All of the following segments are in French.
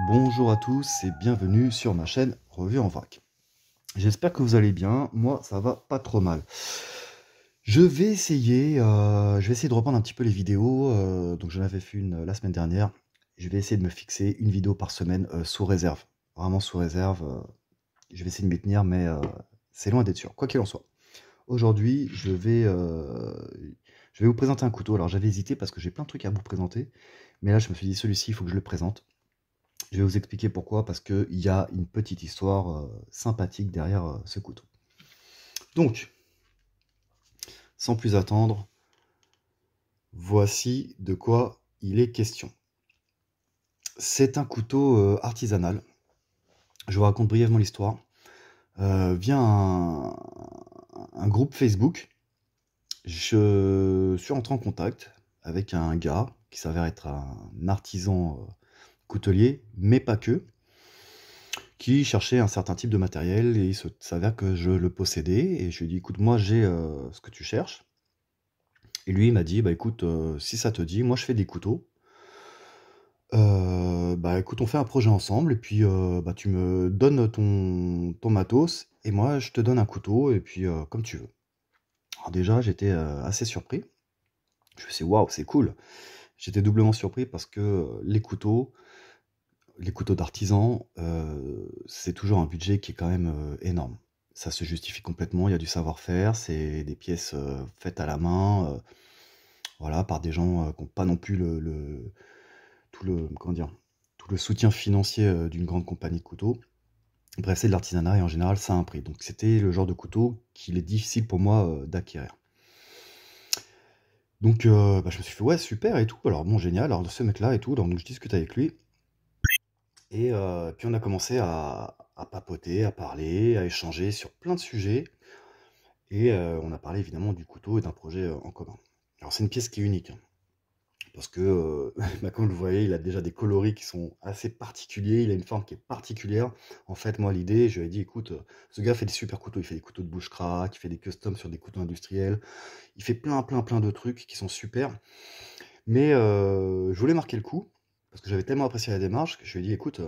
Bonjour à tous et bienvenue sur ma chaîne Revue en Vrac. J'espère que vous allez bien, moi ça va pas trop mal. Je vais essayer de reprendre un petit peu les vidéos, donc j'en avais fait une la semaine dernière. Je vais essayer de me fixer une vidéo par semaine sous réserve, vraiment sous réserve. Je vais essayer de m'y tenir, mais c'est loin d'être sûr, quoi qu'il en soit. Aujourd'hui, je vais vous présenter un couteau. Alors j'avais hésité parce que j'ai plein de trucs à vous présenter, mais là je me suis dit celui-ci il faut que je le présente. Je vais vous expliquer pourquoi, parce qu'il y a une petite histoire sympathique derrière ce couteau. Donc, sans plus attendre, voici de quoi il est question. C'est un couteau artisanal. Je vous raconte brièvement l'histoire. Via un groupe Facebook, je suis entré en contact avec un gars qui s'avère être un artisan coutelier, mais pas que, qui cherchait un certain type de matériel et il s'avère que je le possédais et je lui ai dit écoute moi j'ai ce que tu cherches et lui il m'a dit bah écoute si ça te dit moi je fais des couteaux. Bah écoute on fait un projet ensemble et puis bah tu me donnes ton matos et moi je te donne un couteau et puis comme tu veux. Alors déjà j'étais assez surpris, je me suis dit waouh c'est cool, j'étais doublement surpris parce que les couteaux d'artisan, c'est toujours un budget qui est quand même énorme. Ça se justifie complètement, il y a du savoir-faire, c'est des pièces faites à la main, voilà, par des gens qui n'ont pas non plus comment dire, tout le soutien financier d'une grande compagnie de couteaux. Bref, c'est de l'artisanat et en général, ça a un prix. Donc c'était le genre de couteau qu'il est difficile pour moi d'acquérir. Donc bah, je me suis fait ouais super et tout, alors bon génial, alors ce mec-là et tout, donc je discute avec lui. Et puis on a commencé à papoter, à parler, à échanger sur plein de sujets et on a parlé évidemment du couteau et d'un projet, en commun. Alors c'est une pièce qui est unique, hein, parce que, bah, comme vous le voyez, il a déjà des coloris qui sont assez particuliers, il a une forme qui est particulière. En fait, moi l'idée, je lui ai dit: «Écoute, ce gars fait des super couteaux, il fait des couteaux de bushcraft, il fait des customs sur des couteaux industriels, il fait plein, plein, plein de trucs qui sont super». Mais je voulais marquer le coup, parce que j'avais tellement apprécié la démarche que je lui ai dit: «Écoute,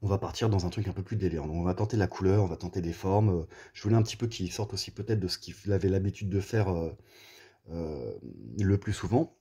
on va partir dans un truc un peu plus délire. Donc on va tenter la couleur, on va tenter des formes. Je voulais un petit peu qu'il sorte aussi peut-être de ce qu'il avait l'habitude de faire le plus souvent.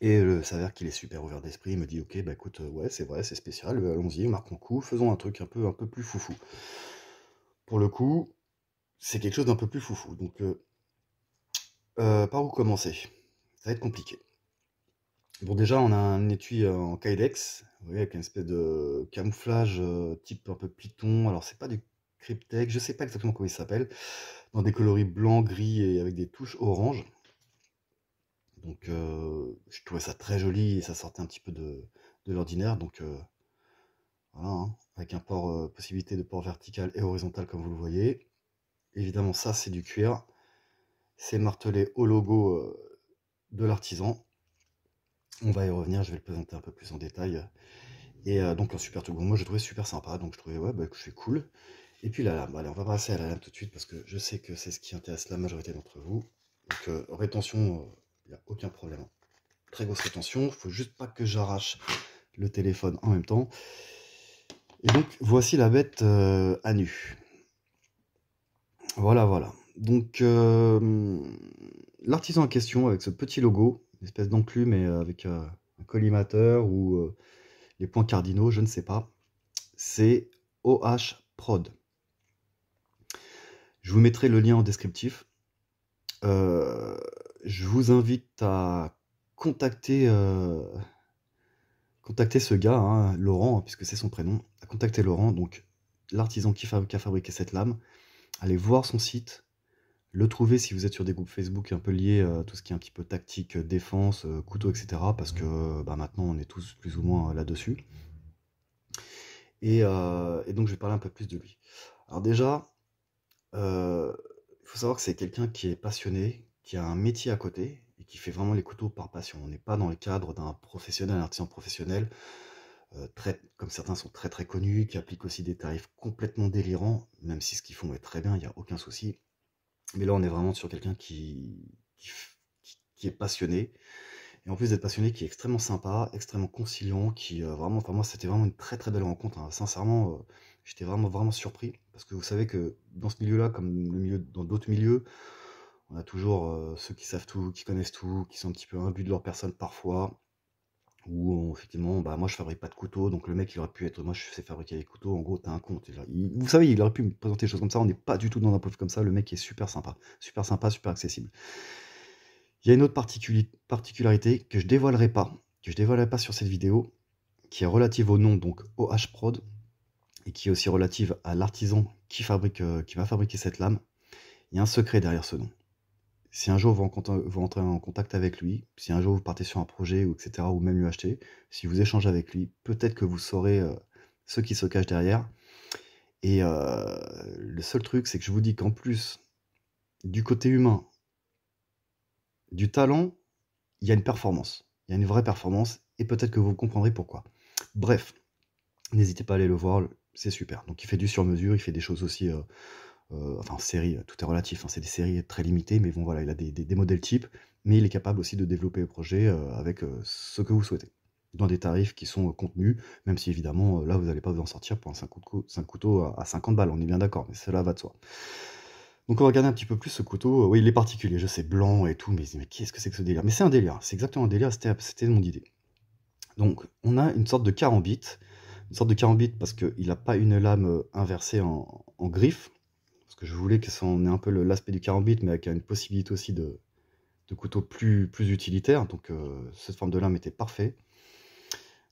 Et il s'avère qu'il est super ouvert d'esprit. Il me dit, ok, bah écoute, ouais, c'est vrai, c'est spécial. Allons-y, marquons le coup, faisons un truc un peu plus foufou. Pour le coup, c'est quelque chose d'un peu plus foufou. Donc, par où commencer? Ça va être compliqué. Bon, déjà, on a un étui en kydex, vous voyez, avec une espèce de camouflage type un peu Python. Alors, c'est pas du Cryptex, je sais pas exactement comment il s'appelle, dans des coloris blanc, gris et avec des touches orange. Donc, je trouvais ça très joli et ça sortait un petit peu de l'ordinaire. Donc, voilà, hein, avec un port, possibilité de port vertical et horizontal, comme vous le voyez. Évidemment, ça, c'est du cuir. C'est martelé au logo de l'artisan. On va y revenir, je vais le présenter un peu plus en détail. Et donc un super truc. Bon, moi je trouvais super sympa, donc je trouvais ouais bah je fais cool. Et puis la lame, allez, on va passer à la lame tout de suite parce que je sais que c'est ce qui intéresse la majorité d'entre vous. Donc rétention, il n'y a aucun problème. Très grosse rétention, il faut juste pas que j'arrache le téléphone en même temps. Et donc voici la bête à nu. Voilà, voilà. Donc l'artisan en question avec ce petit logo, une espèce d'enclume mais avec un collimateur ou les points cardinaux, je ne sais pas. C'est OH Prod. Je vous mettrai le lien en descriptif. Je vous invite à contacter, contacter ce gars, hein, Laurent, puisque c'est son prénom, à contacter Laurent, donc l'artisan qui a fabriqué cette lame. Allez voir son site, le trouver si vous êtes sur des groupes Facebook un peu liés à tout ce qui est un petit peu tactique, défense, couteau, etc. Parce que bah, maintenant on est tous plus ou moins là-dessus. Et donc je vais parler un peu plus de lui. Alors déjà, il faut savoir que c'est quelqu'un qui est passionné, qui a un métier à côté et qui fait vraiment les couteaux par passion. On n'est pas dans le cadre d'un professionnel, un artisan professionnel, comme certains sont très très connus, qui appliquent aussi des tarifs complètement délirants, même si ce qu'ils font est très bien, il n'y a aucun souci. Mais là, on est vraiment sur quelqu'un qui est passionné et en plus d'être passionné, qui est extrêmement sympa, extrêmement conciliant, qui vraiment, enfin moi c'était vraiment une très très belle rencontre, hein. Sincèrement, j'étais vraiment vraiment surpris, parce que vous savez que dans ce milieu-là, comme le milieu, dans d'autres milieux, on a toujours ceux qui savent tout, qui connaissent tout, qui sont un petit peu imbus de leur personne parfois, ou effectivement, bah moi je fabrique pas de couteaux, donc le mec il aurait pu être, moi je sais fabriquer des couteaux, en gros t'as un compte. Vous savez, il aurait pu me présenter des choses comme ça, on n'est pas du tout dans un profil comme ça, le mec est super sympa, super accessible. Il y a une autre particularité que je dévoilerai pas sur cette vidéo, qui est relative au nom, donc OH Prod, et qui est aussi relative à l'artisan qui va fabriquer cette lame. Il y a un secret derrière ce nom. Si un jour vous entrez en contact avec lui, si un jour vous partez sur un projet, ou etc., ou même lui acheter, si vous échangez avec lui, peut-être que vous saurez ce qui se cache derrière. Et le seul truc, c'est que je vous dis qu'en plus du côté humain, du talent, il y a une performance. Il y a une vraie performance, et peut-être que vous comprendrez pourquoi. Bref, n'hésitez pas à aller le voir, c'est super. Donc il fait du sur-mesure, il fait des choses aussi, enfin série, tout est relatif, hein, c'est des séries très limitées, mais bon voilà, il a des modèles types, mais il est capable aussi de développer le projet avec ce que vous souhaitez, dans des tarifs qui sont contenus, même si évidemment, là vous n'allez pas vous en sortir pour un 5 couteaux à 50 balles, on est bien d'accord, mais cela va de soi. Donc on va regarder un petit peu plus ce couteau. Oui, il est particulier, je sais, blanc et tout, mais qu'est-ce que c'est que ce délire? Mais c'est un délire, c'est exactement un délire, c'était mon idée. Donc on a une sorte de carambite, parce qu'il n'a pas une lame inversée en griffe, parce que je voulais que ça en ait un peu l'aspect du carambite, mais avec une possibilité aussi de couteau plus utilitaire. Donc cette forme de lame était parfait.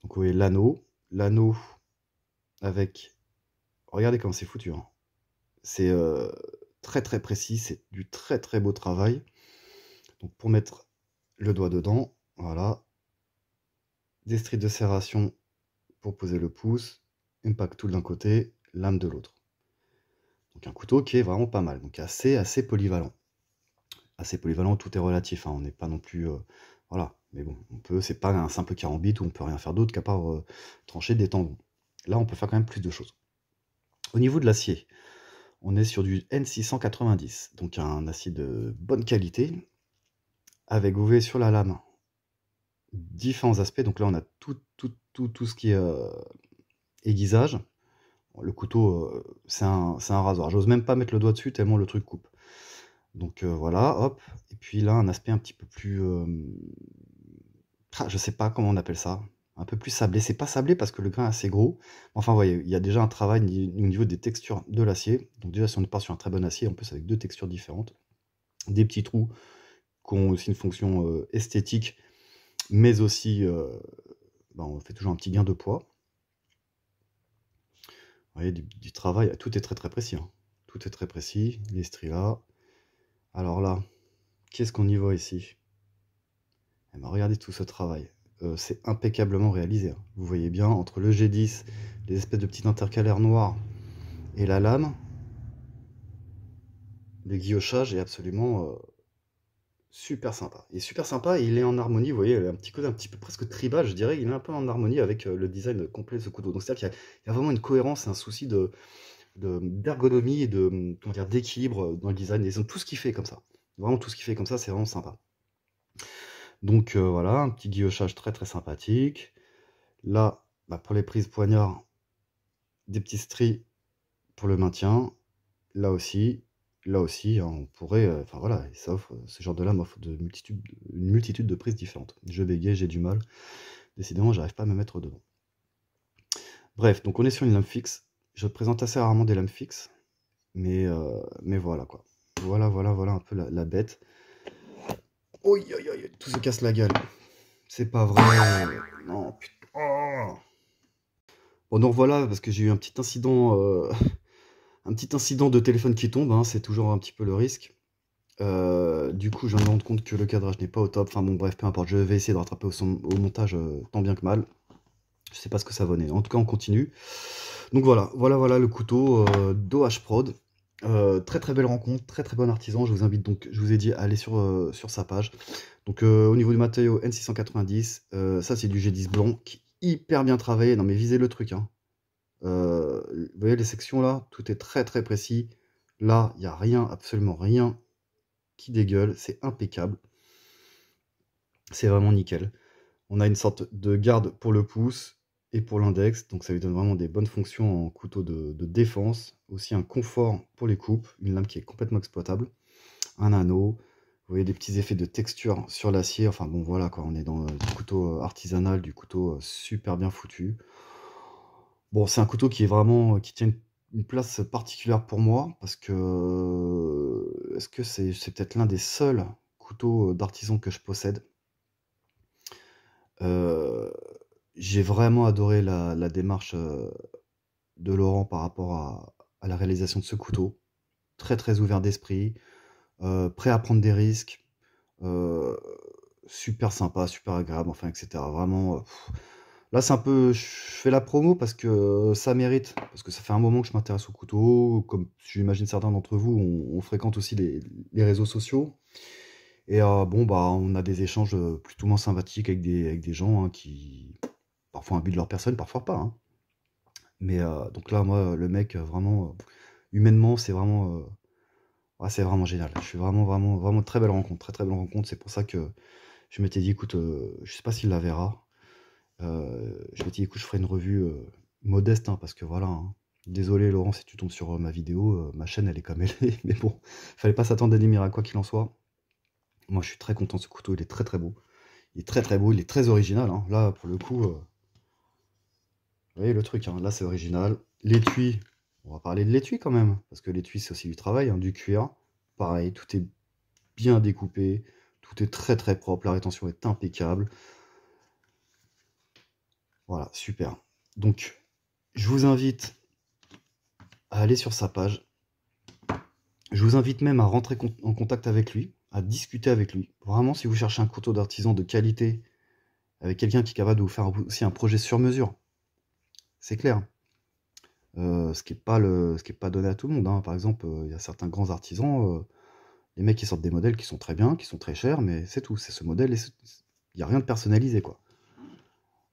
Donc vous voyez l'anneau avec... Regardez comme c'est foutu, hein. C'est très très précis, c'est du très très beau travail. Donc pour mettre le doigt dedans, voilà. Des stries de serration pour poser le pouce, impact tool d'un côté, lame de l'autre. Donc un couteau qui est vraiment pas mal, donc assez polyvalent. Assez polyvalent, tout est relatif, hein, on n'est pas non plus... voilà, mais bon, c'est pas un simple carambite où on peut rien faire d'autre qu'à part trancher des tendons. Là, on peut faire quand même plus de choses. Au niveau de l'acier, on est sur du N690, donc un acier de bonne qualité, avec, vous voyez sur la lame, différents aspects. Donc là, on a tout ce qui est aiguisage. Le couteau, c'est un rasoir. J'ose même pas mettre le doigt dessus tellement le truc coupe. Donc voilà, hop. Et puis là, un aspect un petit peu plus... je sais pas comment on appelle ça. Un peu plus sablé. C'est pas sablé parce que le grain est assez gros. Enfin, vous voyez, il y a déjà un travail au niveau des textures de l'acier. Donc déjà, si on part sur un très bon acier, en plus avec deux textures différentes, des petits trous qui ont aussi une fonction esthétique, mais aussi, on fait toujours un petit gain de poids. Vous voyez, du travail, tout est très très précis, hein. Tout est très précis, les stries là. Alors là, qu'est-ce qu'on y voit ici? Eh ben, regardez tout ce travail. C'est impeccablement réalisé, hein. Vous voyez bien, entre le G10, les espèces de petits intercalaires noirs et la lame, le guillochage est absolument super sympa. Il est super sympa et il est en harmonie, vous voyez, un petit côté un petit peu presque tribal, je dirais. Il est un peu en harmonie avec le design complet de ce couteau. Donc c'est-à-dire qu'il y a vraiment une cohérence, un souci d'ergonomie et comment dire, d'équilibre dans le design. Ils ont tout ce qu'il fait comme ça. Vraiment tout ce qu'il fait comme ça, c'est vraiment sympa. Donc voilà, un petit guillochage très très sympathique. Là, pour les prises poignard, des petits stries pour le maintien. Là aussi, hein, on pourrait, enfin voilà, ça offre, ce genre de lame offre une multitude de prises différentes. Je bégaye, j'ai du mal. Décidément, j'arrive pas à me mettre dedans. Bref, donc on est sur une lame fixe. Je présente assez rarement des lames fixes, mais voilà quoi. Voilà un peu la bête. Oi, tout se casse la gueule. C'est pas vrai. Non, putain. Oh. Bon, donc voilà, parce que j'ai eu un petit incident, un petit incident de téléphone qui tombe, hein, c'est toujours un petit peu le risque. Du coup, je viens de me rendre compte que le cadrage n'est pas au top. Enfin bon, bref, peu importe, je vais essayer de rattraper au montage tant bien que mal. Je sais pas ce que ça va donner. En tout cas, on continue. Donc voilà le couteau d'OH Prod. Très très belle rencontre, très très bon artisan. Je vous invite donc, je vous ai dit, à aller sur sa page. Donc au niveau du matériau N690, ça c'est du G10 blanc qui est hyper bien travaillé. Non mais visez le truc, hein. Vous voyez les sections là, tout est très très précis. Là, il n'y a rien, absolument rien qui dégueule, c'est impeccable. C'est vraiment nickel. On a une sorte de garde pour le pouce et pour l'index, donc ça lui donne vraiment des bonnes fonctions en couteau de défense. Aussi un confort pour les coupes, une lame qui est complètement exploitable. Un anneau, vous voyez des petits effets de texture sur l'acier. Enfin bon, voilà quoi, on est dans du couteau artisanal, du couteau super bien foutu. Bon, c'est un couteau qui est vraiment, qui tient une place particulière pour moi parce que, est-ce que c'est peut-être l'un des seuls couteaux d'artisan que je possède. Euh, j'ai vraiment adoré la démarche de Laurent par rapport à la réalisation de ce couteau. Très très ouvert d'esprit, prêt à prendre des risques, euh, super sympa, super agréable, enfin, etc. Vraiment, là, c'est un peu, je fais la promo parce que ça mérite, parce que ça fait un moment que je m'intéresse au couteau. Comme j'imagine certains d'entre vous, on fréquente aussi les réseaux sociaux. Et bon, bah, on a des échanges plus ou moins sympathiques avec des gens hein, qui parfois habitent leur personne, parfois pas. Hein. Mais donc là, moi, le mec, vraiment, humainement, ouais, c'est vraiment génial. Je suis vraiment, vraiment, vraiment très belle rencontre, très, très belle rencontre. C'est pour ça que je m'étais dit, écoute, je sais pas s'il la verra. Je m'étais dit, écoute, je ferai une revue modeste, hein, parce que voilà. Hein. Désolé, Laurent, si tu tombes sur ma vidéo, ma chaîne, elle est comme elle est. Mais bon, fallait pas s'attendre à des miracles, quoi qu'il en soit. Moi, je suis très content de ce couteau. Il est très, très beau. Il est très, très beau. Il est très original. Hein. Là, pour le coup, vous voyez le truc. Hein. Là, c'est original. L'étui, on va parler de l'étui quand même. Parce que l'étui, c'est aussi du travail, hein, du cuir. Pareil, tout est bien découpé. Tout est très, très propre. La rétention est impeccable. Voilà, super. Donc, je vous invite à aller sur sa page. Je vous invite même à rentrer en contact avec lui, à discuter avec lui. Vraiment, si vous cherchez un couteau d'artisan de qualité, avec quelqu'un qui est capable de vous faire aussi un projet sur mesure, c'est clair. Ce qui est pas donné à tout le monde. Hein. Par exemple, il y a certains grands artisans, les mecs qui sortent des modèles qui sont très bien, qui sont très chers, mais c'est tout. C'est ce modèle et il n'y a rien de personnalisé, quoi.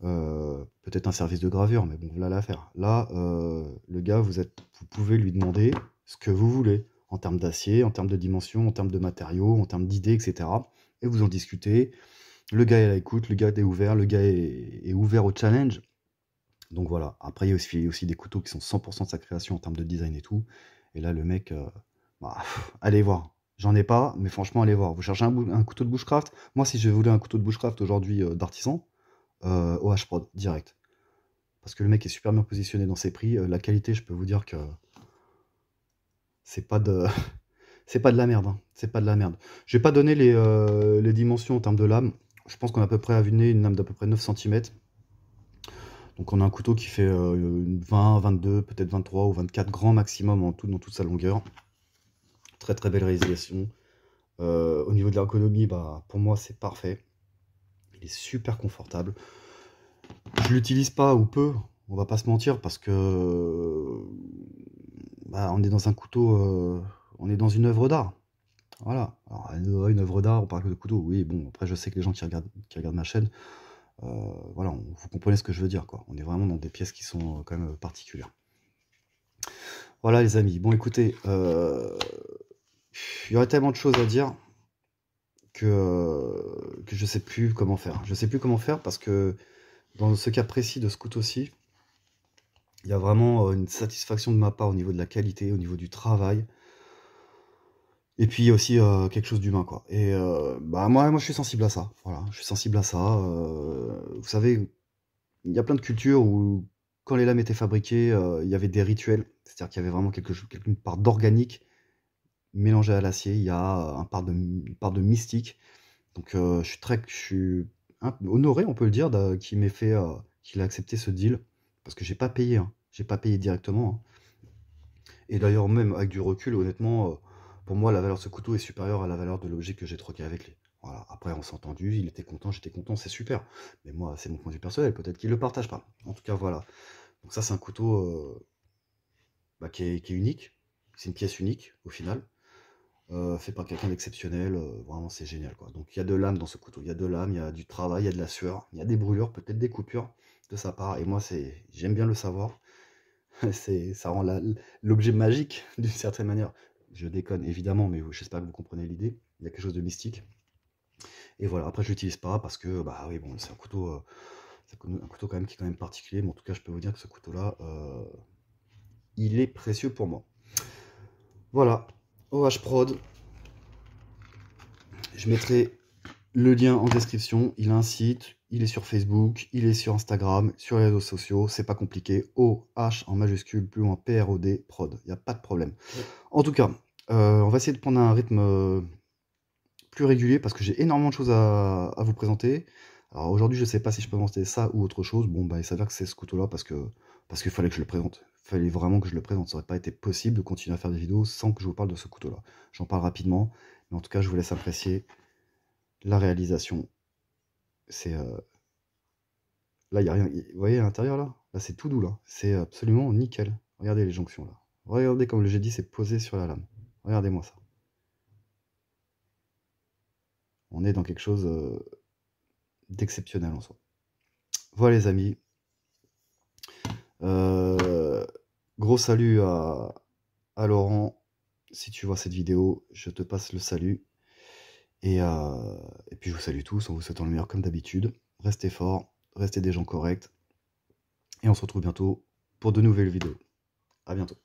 Peut-être un service de gravure, mais bon, voilà l'affaire. Là, le gars, vous pouvez lui demander ce que vous voulez, en termes d'acier, en termes de dimension, en termes de matériaux, en termes d'idées, etc. Et vous en discutez. Le gars est à l'écoute, le gars est ouvert, le gars est ouvert au challenge. Donc voilà. Après, il y a aussi des couteaux qui sont 100% de sa création en termes de design et tout. Et là, le mec, bah, allez voir. J'en ai pas, mais franchement, allez voir. Vous cherchez un couteau de bushcraft? Moi, si je voulais un couteau de bushcraft aujourd'hui d'artisan, OH Prod, direct. Parce que le mec est super bien positionné dans ses prix. La qualité, je peux vous dire que c'est pas de, c'est pas de la merde. Hein. C'est pas de la merde. Je vais pas donner les dimensions en termes de lame. Je pense qu'on a à peu près à vue de nez une lame d'à peu près 9 cm. Donc on a un couteau qui fait 20, 22, peut-être 23 ou 24 grands maximum en tout, dans toute sa longueur. Très très belle réalisation. Au niveau de l'ergonomie, bah, pour moi c'est parfait. Il est super confortable. Je l'utilise pas ou peu, on va pas se mentir, parce que bah, on est dans un couteau, on est dans une œuvre d'art. Voilà. Alors, une œuvre d'art, on parle de couteau. Oui, bon, après je sais que les gens qui regardent ma chaîne, voilà, vous comprenez ce que je veux dire, quoi. On est vraiment dans des pièces qui sont quand même particulières. Voilà les amis. Bon écoutez, il y aurait tellement de choses à dire que je sais plus comment faire. Je sais plus comment faire parce que dans ce cas précis de ce couteau-ci, il y a vraiment une satisfaction de ma part au niveau de la qualité, au niveau du travail. Et puis il y a aussi quelque chose d'humain, quoi. Et bah moi je suis sensible à ça. Voilà, je suis sensible à ça. Vous savez, il y a plein de cultures où quand les lames étaient fabriquées, il y avait des rituels. C'est-à-dire qu'il y avait vraiment une part d'organique mélangée à l'acier. Il y a une part de mystique. Donc je suis honoré, on peut le dire, qu'il ait accepté ce deal. Parce que j'ai pas payé, hein. J'ai pas payé directement. Hein. Et d'ailleurs, même avec du recul, honnêtement, pour moi, la valeur de ce couteau est supérieure à la valeur de l'objet que j'ai troqué avec lui. Voilà. Après, on s'est entendu, il était content, j'étais content, c'est super. Mais moi, c'est mon point de vue personnel, peut-être qu'il ne le partage pas. En tout cas, voilà. Donc ça, c'est un couteau bah, qui est unique. C'est une pièce unique, au final. Fait par quelqu'un d'exceptionnel. Vraiment, c'est génial, quoi. Donc il y a de l'âme dans ce couteau. Il y a de l'âme, il y a du travail, il y a de la sueur, il y a des brûlures, peut-être des coupures de sa part. Et moi, j'aime bien le savoir. Ça rend l'objet magique d'une certaine manière. Je déconne évidemment, mais j'espère que vous comprenez l'idée. Il y a quelque chose de mystique. Et voilà, après je l'utilise pas parce que, bah oui, bon, c'est un couteau quand même qui est quand même particulier, mais en tout cas, je peux vous dire que ce couteau-là, il est précieux pour moi. Voilà, OH Prod, je mettrai le lien en description. Il a un site, il est sur Facebook, il est sur Instagram, sur les réseaux sociaux, c'est pas compliqué. OH en majuscule, plus loin PROD, Prod, il n'y a pas de problème. En tout cas, on va essayer de prendre un rythme plus régulier parce que j'ai énormément de choses à vous présenter. Alors aujourd'hui, je sais pas si je peux présenter ça ou autre chose. Bon, bah, il s'avère que c'est ce couteau-là parce qu'il fallait que je le présente. Il fallait vraiment que je le présente. Ça aurait pas été possible de continuer à faire des vidéos sans que je vous parle de ce couteau-là. J'en parle rapidement, mais en tout cas, je vous laisse apprécier la réalisation. C'est là, il y a rien. Vous voyez à l'intérieur là? Là, c'est tout doux là. C'est absolument nickel. Regardez les jonctions là. Regardez comme j'ai dit, c'est posé sur la lame. Regardez-moi ça. On est dans quelque chose d'exceptionnel en soi. Voilà les amis. Gros salut à Laurent. Si tu vois cette vidéo, je te passe le salut. Et puis je vous salue tous en vous souhaitant le meilleur comme d'habitude. Restez forts, restez des gens corrects. Et on se retrouve bientôt pour de nouvelles vidéos. À bientôt.